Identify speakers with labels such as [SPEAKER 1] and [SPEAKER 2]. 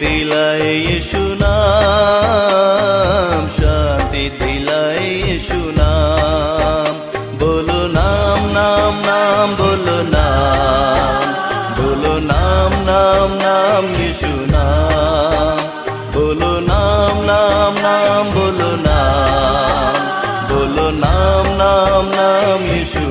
[SPEAKER 1] দিলায় ইয়েশু নাম, শান্তি দিলায় ইয়েশু নাম। বলো নাম নাম নাম, বলো নাম, বলো নাম নাম নাম ইয়েশু নাম। বলো নাম নাম নাম, বলো নাম, বলো নাম নাম নাম ইয়েশু